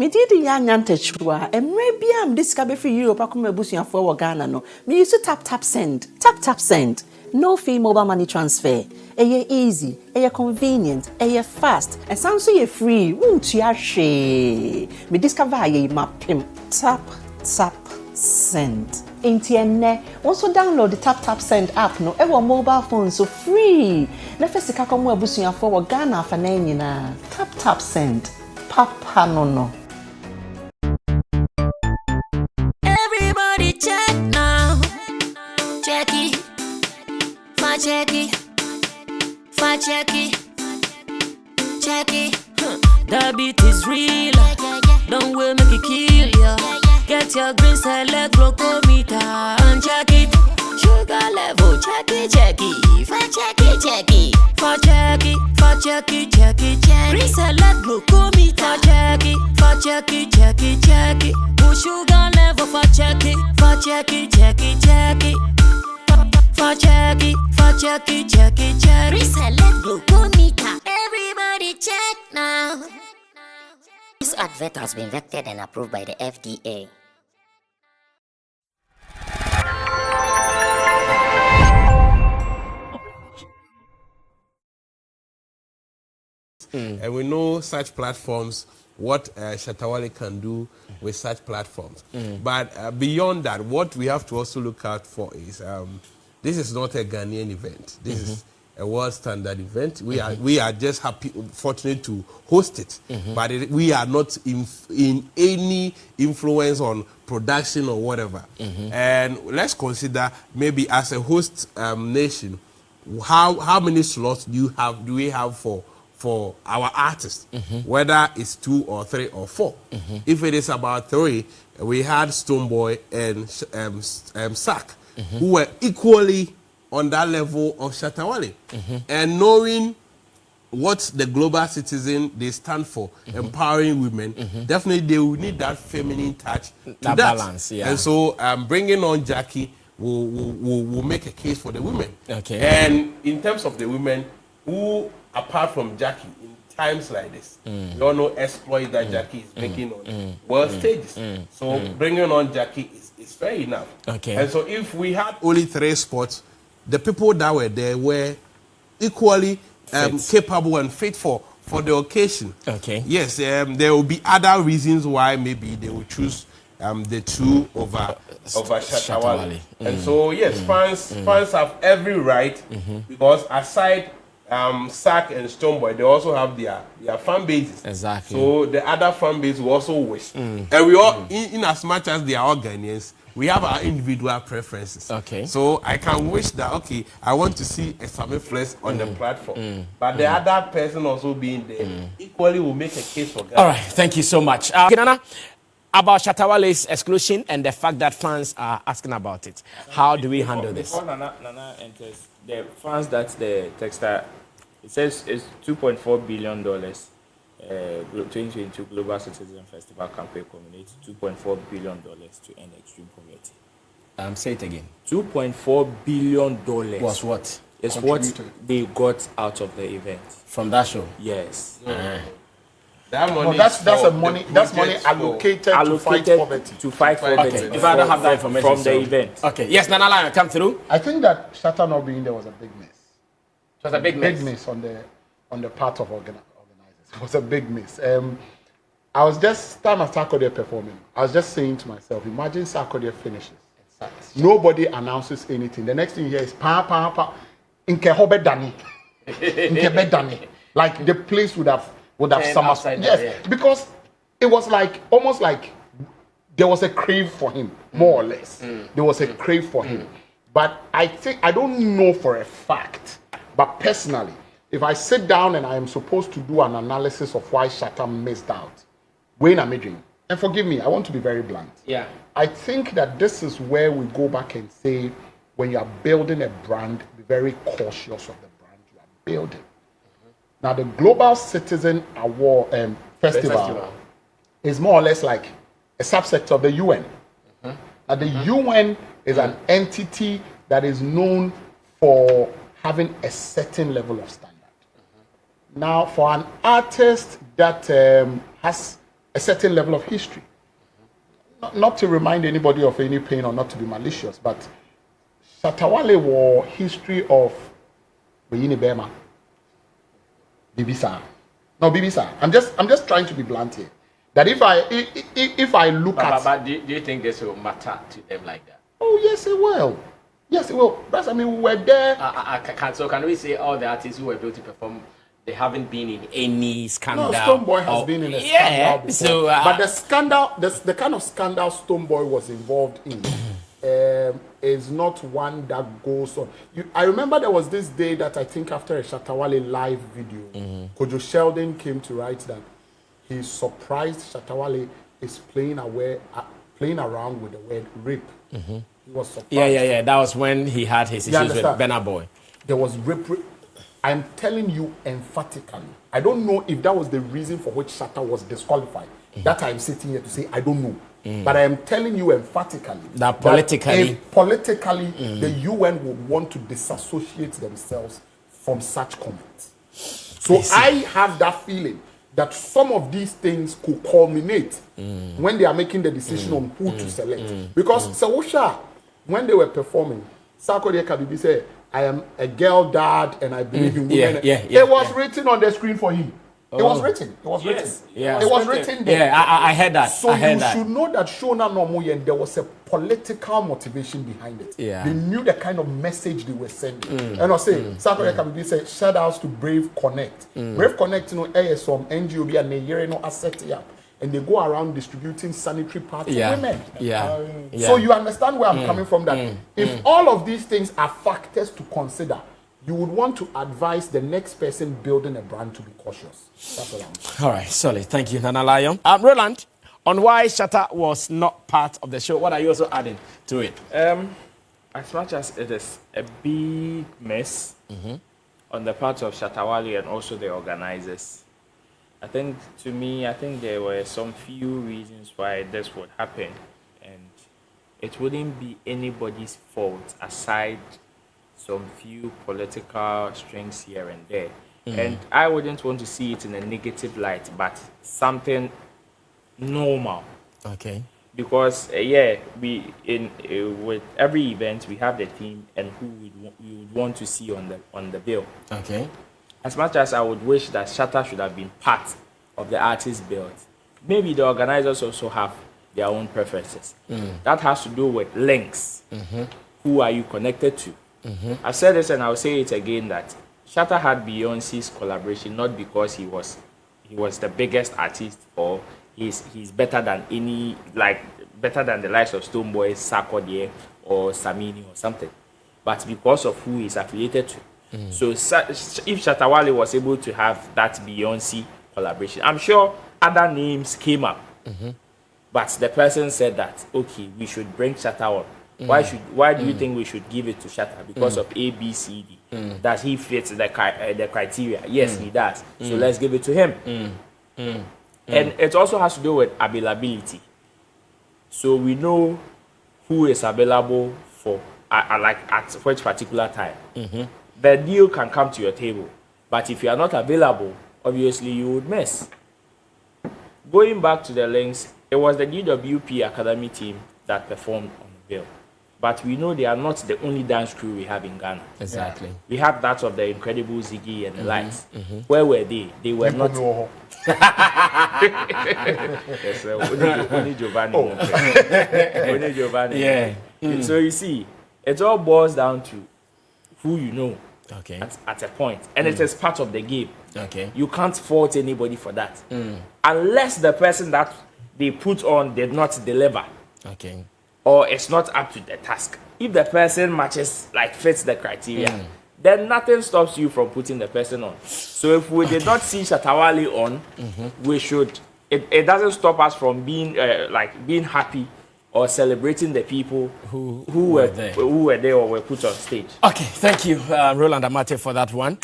Me did Yanyante Chua, and maybe I'm discovered for you, Pakuma Busia for Ghana. No, me used to tap send. Tap send. No fee mobile money transfer. Eye easy, eye convenient, eye fast, and sounds so free. Won't you share? Me discover ye mapim. Tap send. Intienne, also download the tap send app no ever mobile phone so free. Nefesi kakomu abusuya for Ghana for na. Tap send. Papa no. Everybody check now. Check it. Check it. The beat is real. Don't wait, make it kill ya. Get your green select glucometer and check it. Sugar level, check it. Check it. Green select glucometer. Check it. Put sugar level for check it. Reselect glucometer. Everybody check now. This advert has been vetted and approved by the FDA. And we know such platforms, what Shatta can do with such platforms. But beyond that, what we have to also look out for is this is not a Ghanaian event. This is a world standard event. We are just fortunate to host it, but we are not in any influence on production or whatever. And let's consider maybe as a host nation, how many slots do we have for our artists, whether it's 2 or 3 or 4. If it is about 3, we had Stonebwoy and Sack, who were equally on that level of Shatta. And knowing what the global citizen they stand for, empowering women, definitely they will need that feminine touch to that balance. Yeah. And so bringing on Jackie will make a case for the women. Okay. And in terms of the women who, apart from Jackie, in times like this, we all know exploit that Jackie is making on world stages. So bringing on Jackie is fair enough. Okay. And so if we had only 3 spots, the people that were there were equally capable and fit for the occasion. Okay. Yes, there will be other reasons why maybe they will choose the 2 over Shatta. And so yes, fans have every right because aside Sack and Stonebwoy, they also have their fan bases. Exactly. So the other fan base will also wish. And we all, in as much as they are all Ghanaians, we have our individual preferences. Okay. So I can wish that, okay, I want to see a Sammy Flex on the platform. But the other person also being there equally will make a case for Ghana. All right, thank you so much. Nana, about Shatta exclusion and the fact that fans are asking about it. How do we handle this? Before Nana enters, the fans that the textile, it says it's $2.4 billion 2022 Global Citizen Festival campaign culminates $2.4 billion to end extreme poverty. Say it again. $2.4 billion Was what? Is what they got out of the event. From that show? Yes. That money that's money allocated to fight poverty. To fight poverty. Okay. If I don't have that information from the event. Okay. Yes, Nana Lion, come through. I think that Shatta not being there was a big miss. It was a big miss on the part of organizers. It was a big miss. I was just time after Sarkodie performing. I was just saying to myself, imagine Sarkodie finishes. Nobody announces anything. The next thing you hear is pa. Inke hobe dani. Inke be dani. Like the place would have summer. Yes, because it was like almost like there was a crave for him, more or less. There was a crave for him. But I think I don't know for a fact. But personally, if I sit down and I am supposed to do an analysis of why Shatta missed out, Wayne Amidjing, and forgive me, I want to be very blunt. Yeah. I think that this is where we go back and say, when you are building a brand, be very cautious of the brand you are building. Now, the Global Citizen Award Festival is more or less like a subset of the UN. Now, the UN is an entity that is known for having a certain level of standard. Now, for an artist that has a certain level of history. Not to remind anybody of any pain or not to be malicious, but Shatta Wale war history of Bema. Bibisa. No, Bibisa. I'm just trying to be blunt here. That if I look at... But do you think this will matter to them like that? Oh, yes, it will. Yes, it will. That's, I mean, we were there. So can we say all the artists who were able to perform, they haven't been in any scandal? No, Stonebwoy has been in a scandal before. So, but the scandal, the kind of scandal Stonebwoy was involved in is not one that goes on. I remember there was this day that I think after a Shatta Wale live video, Kojo Sheldon came to write that he's surprised Shatta Wale is playing around with the word rape. He was surprised. Yeah. That was when he had his issues with Burna Boy. There was rape. I'm telling you emphatically. I don't know if that was the reason for which Shatta was disqualified. That I'm sitting here to say I don't know. But I am telling you emphatically that politically, the UN would want to disassociate themselves from such comments. So I have that feeling that some of these things could culminate when they are making the decision on who to select. Because Sawusha, when they were performing, Sarkodie Kabibi said, I am a girl dad and I believe in women. It was written on the screen for him. It was written. It was written. Yeah. It was written there. Yeah, I heard that. So you should know that Shona Nomoyen, there was a political motivation behind it. Yeah. They knew the kind of message they were sending. And I say, Sarkodie Kabibi said, shout outs to Brave Connect. Brave Connect, you know, ASOM, NGOB, and they no asset up. And they go around distributing sanitary pads to women. So you understand where I'm coming from, that if all of these things are factors to consider, you would want to advise the next person building a brand to be cautious. That's what I'm saying. All right, solid. Thank you, Nana Lion. Roland, on why Shatta was not part of the show, what are you also adding to it? As much as it is a big mess on the part of Shatta Wale and also the organizers, I think there were some few reasons why this would happen, and it wouldn't be anybody's fault aside some few political strings here and there. And I wouldn't want to see it in a negative light, but something normal. Okay. Because with every event we have the theme and who we would want to see on the bill. Okay. As much as I would wish that Shatta should have been part of the artist build, maybe the organizers also have their own preferences. That has to do with links. Who are you connected to? I've said this and I'll say it again, that Shatta had Beyonce's collaboration not because he was the biggest artist or he's better than better than the likes of Stonebwoy, Sarkodie, or Sammy or something, but because of who he's affiliated to. So if Shatta Wale was able to have that Beyonce collaboration, I'm sure other names came up, but the person said that, okay, we should bring Shatta on. Why do you think we should give it to Shatta? Because of A, B, C, D. Does he fit the criteria? Yes, he does. So let's give it to him. And it also has to do with availability. So we know who is available for at which particular time. The deal can come to your table, but if you are not available, obviously you would miss. Going back to the links, it was the DWP Academy team that performed on the bill. But we know they are not the only dance crew we have in Ghana. Exactly. We have that of the incredible Ziggy and the likes. Where were they? They were not. Yes, only Giovanni. Only Giovanni. Yeah. So you see, it all boils down to who you know. Okay. At a point. And it is part of the game. Okay. You can't fault anybody for that. Unless the person that they put on did not deliver. Okay. Or it's not up to the task. If the person matches, fits the criteria, then nothing stops you from putting the person on. So if we did not see Shatta Wale on, we should. It doesn't stop us from being being happy or celebrating the people who were there or were put on stage. Okay, thank you, Roland Amate, for that one.